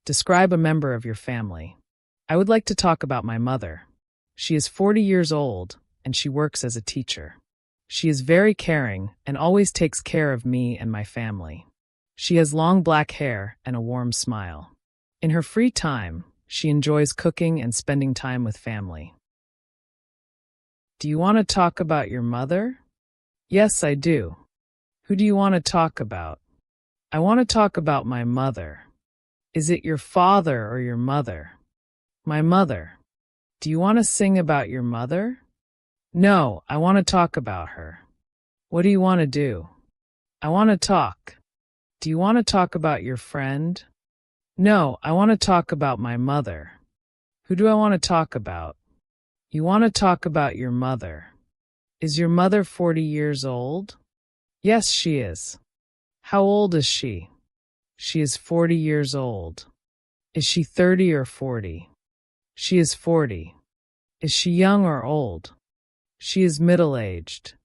Describe a member of your family. I would like to talk about my mother. She is 40 years old, and she works as a teacher. She is very caring and always takes care of me and my family. She has long black hair and a warm smile. In her free time, she enjoys cooking and spending time with family. Do you want to talk about your mother? Yes, I do. Who do you want to talk about? I want to talk about my mother. Is it your father or your mother? My mother. Do you want to sing about your mother? No, I want to talk about her. What do you want to do? I want to talk. Do you want to talk about your friend? No, I want to talk about my mother. Who do I want to talk about? You want to talk about your mother. Is your mother 40 years old? Yes, she is. How old is she? She is 40 years old. Is she 30 or 40? She is 40. Is she young or old? She is middle-aged.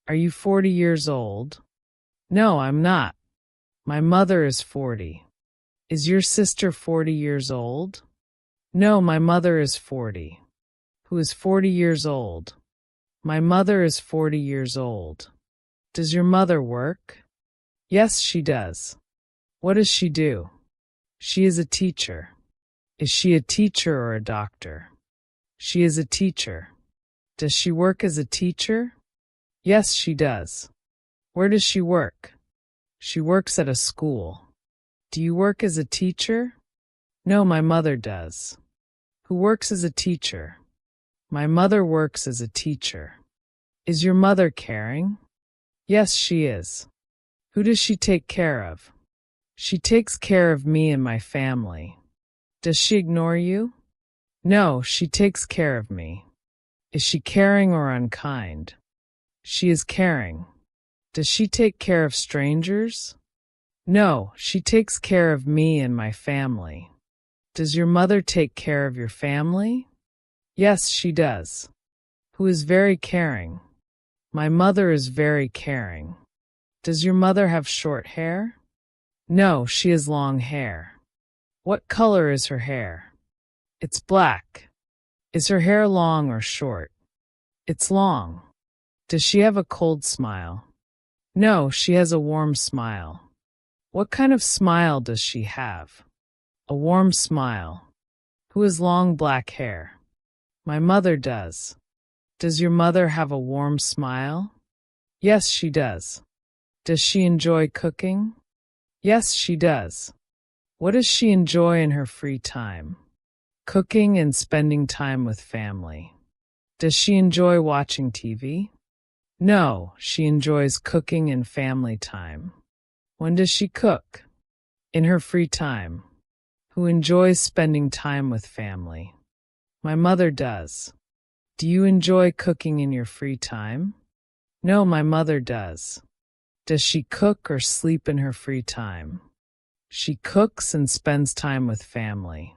Are you 40 years old? No, I'm not. My mother is 40. Is your sister 40 years old? No, my mother is 40. Who is 40 years old? My mother is 40 years old. Does your mother work? Yes, she does. What does she do? She is a teacher. Is she a teacher or a doctor? She is a teacher. Does she work as a teacher? Yes, she does. Where does she work? She works at a school. Do you work as a teacher? No, my mother does. Who works as a teacher? My mother works as a teacher. Is your mother caring? Yes, she is. Who does she take care of? She takes care of me and my family. Does she ignore you? No, she takes care of me. Is she caring or unkind? She is caring. Does she take care of strangers? No, she takes care of me and my family. Does your mother take care of your family? Yes, she does. Who is very caring? My mother is very caring. Does your mother have short hair? No, she has long hair. What color is her hair? It's black. Is her hair long or short? It's long. Does she have a cold smile? No, she has a warm smile. What kind of smile does she have? A warm smile. Who has long black hair? My mother does. Does your mother have a warm smile? Yes, she does. Does she enjoy cooking? Yes, she does. What does she enjoy in her free time? Cooking and spending time with family. Does she enjoy watching TV? No, she enjoys cooking and family time. When does she cook? In her free time. Who enjoys spending time with family? My mother does. Do you enjoy cooking in your free time? No, my mother does. Does she cook or sleep in her free time? She cooks and spends time with family.